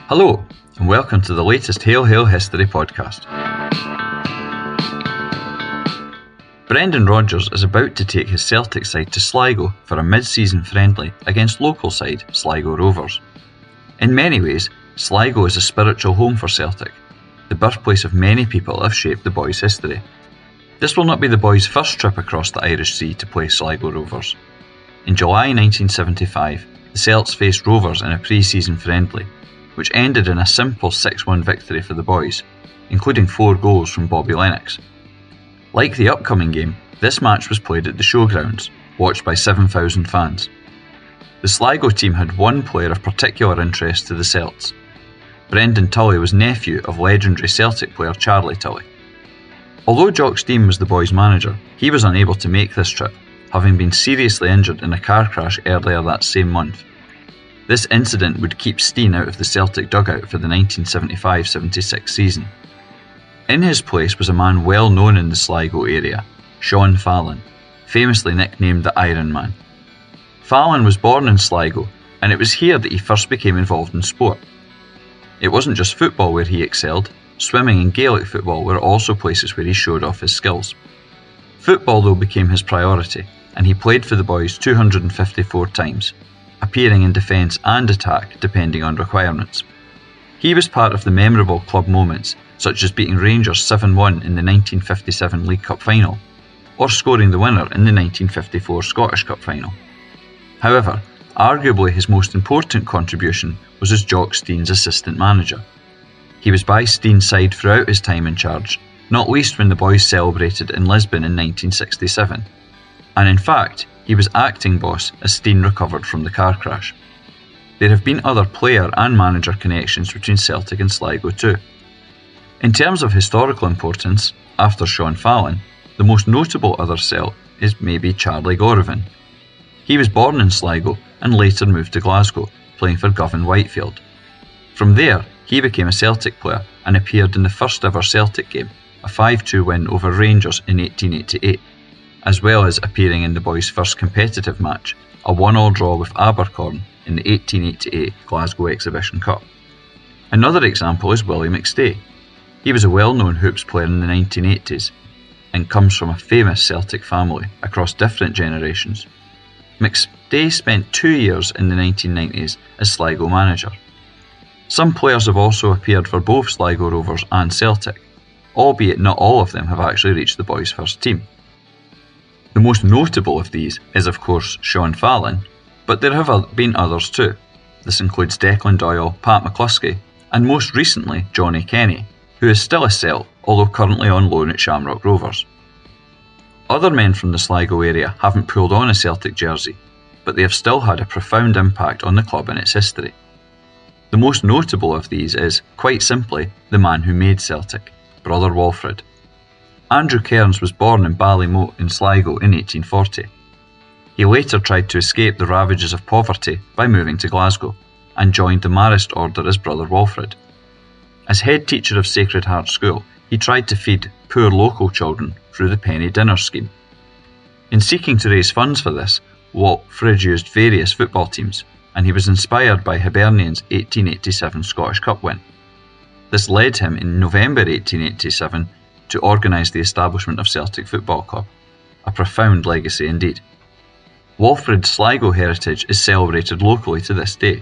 Hello, and welcome to the latest Hail Hail History podcast. Brendan Rodgers is about to take his Celtic side to Sligo for a mid-season friendly against local side Sligo Rovers. In many ways, Sligo is a spiritual home for Celtic, the birthplace of many people that have shaped the boys' history. This will not be the boys' first trip across the Irish Sea to play Sligo Rovers. In July 1975, the Celts faced Rovers in a pre-season friendly, which ended in a simple 6-1 victory for the boys, including 4 goals from Bobby Lennox. Like the upcoming game, this match was played at the showgrounds, watched by 7,000 fans. The Sligo team had one player of particular interest to the Celts. Brendan Tully was nephew of legendary Celtic player Charlie Tully. Although Jock Stein was the boys' manager, he was unable to make this trip, having been seriously injured in a car crash earlier that same month. This incident would keep Stein out of the Celtic dugout for the 1975-76 season. In his place was a man well known in the Sligo area, Sean Fallon, famously nicknamed the Iron Man. Fallon was born in Sligo, and it was here that he first became involved in sport. It wasn't just football where he excelled, swimming and Gaelic football were also places where he showed off his skills. Football though became his priority, and he played for the boys 254 times, appearing in defence and attack depending on requirements. He was part of the memorable club moments, such as beating Rangers 7-1 in the 1957 League Cup final, or scoring the winner in the 1954 Scottish Cup final. However, arguably his most important contribution was as Jock Stein's assistant manager. He was by Stein's side throughout his time in charge, not least when the boys celebrated in Lisbon in 1967, and in fact, he was acting boss as Stein recovered from the car crash. There have been other player and manager connections between Celtic and Sligo too. In terms of historical importance, after Sean Fallon, the most notable other Celt is maybe Charlie Gorovin. He was born in Sligo and later moved to Glasgow, playing for Govan Whitefield. From there, he became a Celtic player and appeared in the first ever Celtic game, a 5-2 win over Rangers in 1888. As well as appearing in the boys' first competitive match, a 1-1 draw with Abercorn in the 1888 Glasgow Exhibition Cup. Another example is Willie McStay. He was a well-known hoops player in the 1980s and comes from a famous Celtic family across different generations. McStay spent 2 years in the 1990s as Sligo manager. Some players have also appeared for both Sligo Rovers and Celtic, albeit not all of them have actually reached the boys' first team. The most notable of these is of course Sean Fallon, but there have been others too. This includes Declan Doyle, Pat McCluskey, and most recently Johnny Kenny, who is still a Celt, although currently on loan at Shamrock Rovers. Other men from the Sligo area haven't pulled on a Celtic jersey, but they have still had a profound impact on the club and its history. The most notable of these is, quite simply, the man who made Celtic, Brother Walfrid. Andrew Cairns was born in Ballymote in Sligo in 1840. He later tried to escape the ravages of poverty by moving to Glasgow, and joined the Marist order as Brother Walfrid. As head teacher of Sacred Heart School, he tried to feed poor local children through the penny dinner scheme. In seeking to raise funds for this, Walfrid used various football teams, and he was inspired by Hibernian's 1887 Scottish Cup win. This led him in November 1887 to organise the establishment of Celtic Football Club, a profound legacy indeed. Walfrid's Sligo heritage is celebrated locally to this day.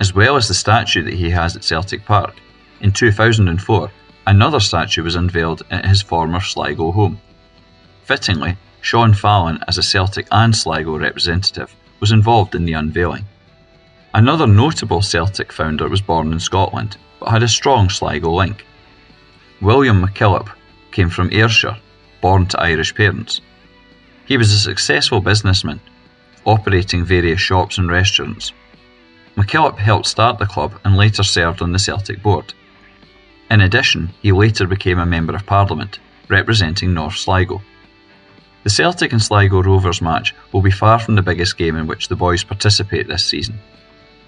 As well as the statue that he has at Celtic Park, in 2004 another statue was unveiled at his former Sligo home. Fittingly, Sean Fallon, as a Celtic and Sligo representative, was involved in the unveiling. Another notable Celtic founder was born in Scotland, but had a strong Sligo link. William MacKillop came from Ayrshire, born to Irish parents. He was a successful businessman, operating various shops and restaurants. MacKillop helped start the club and later served on the Celtic board. In addition, he later became a Member of Parliament, representing North Sligo. The Celtic and Sligo Rovers match will be far from the biggest game in which the boys participate this season.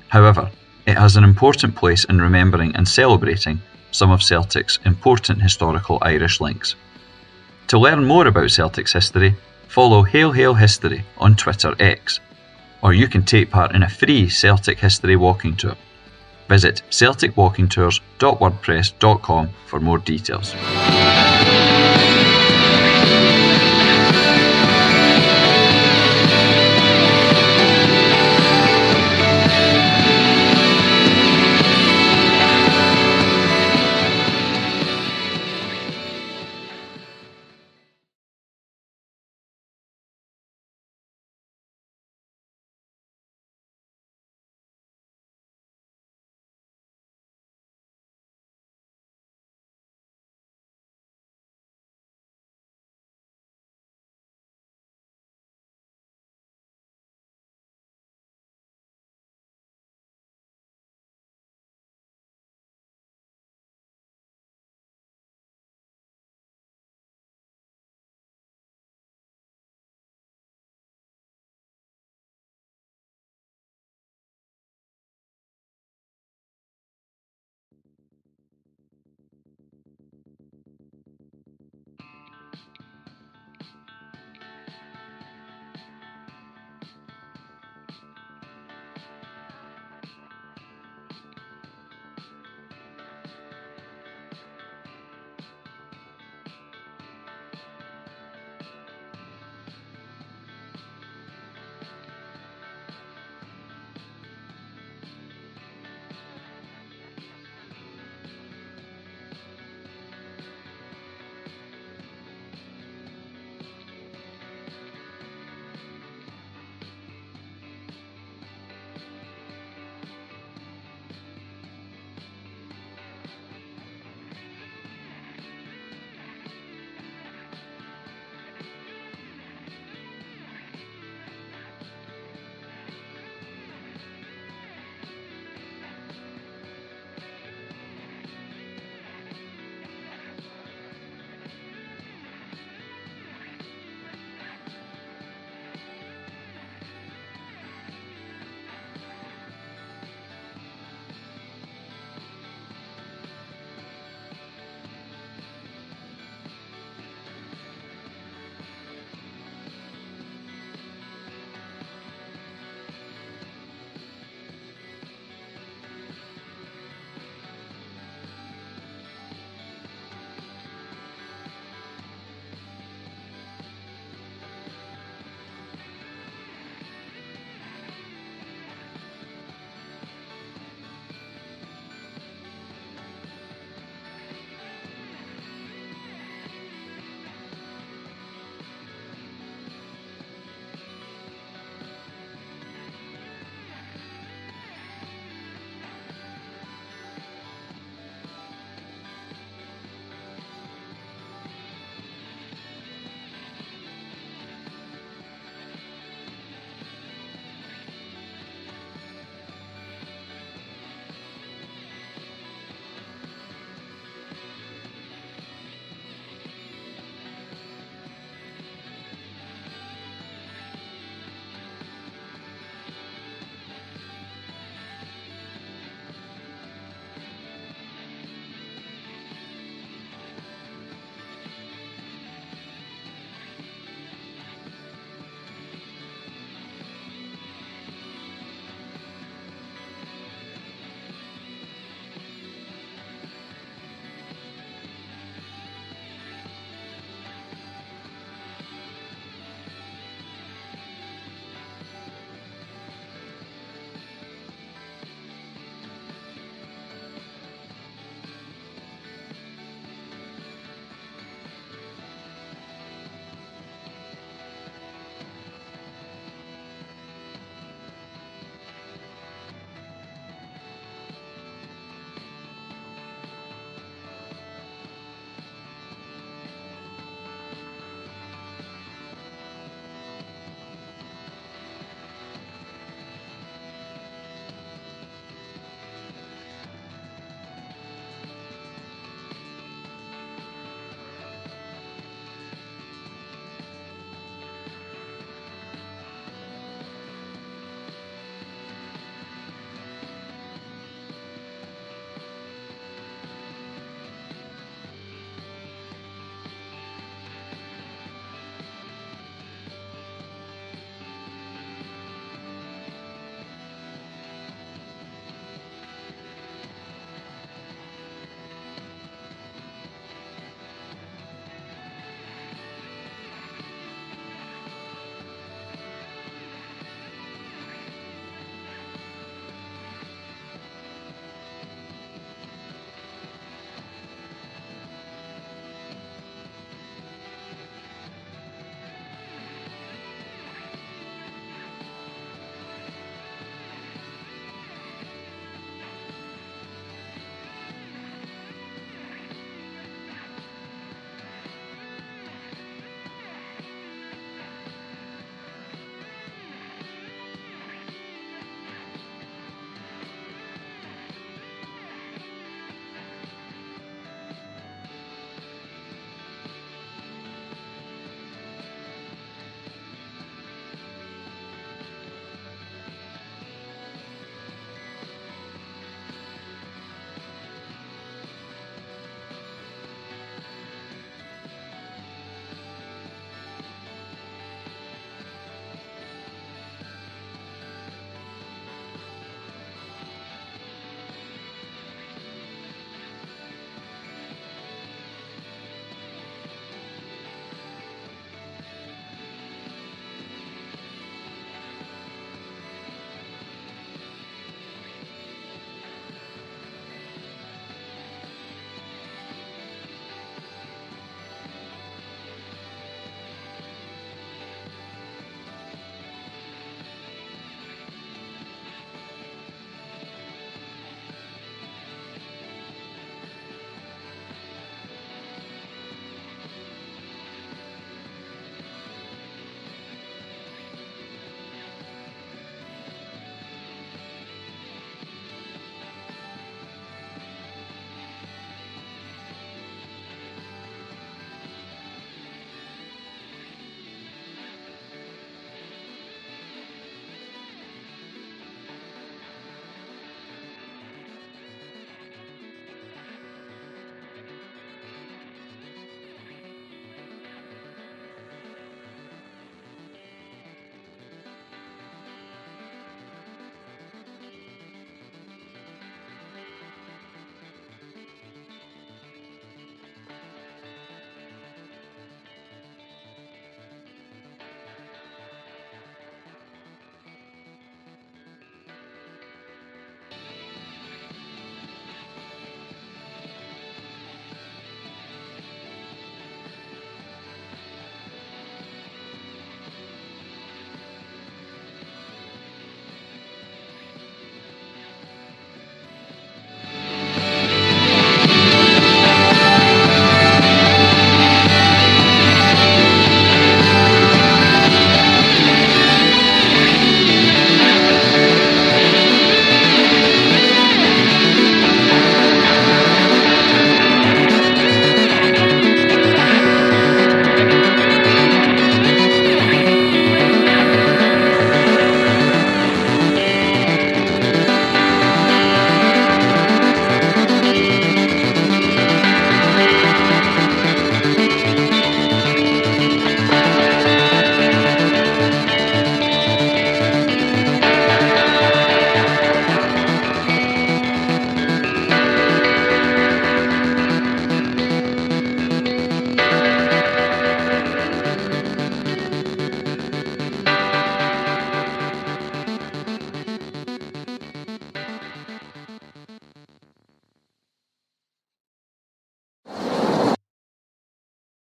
However, it has an important place in remembering and celebrating some of Celtic's important historical Irish links. To learn more about Celtic's history, follow Hail Hail History on Twitter X, or you can take part in a free Celtic history walking tour. Visit celticwalkingtours.wordpress.com for more details.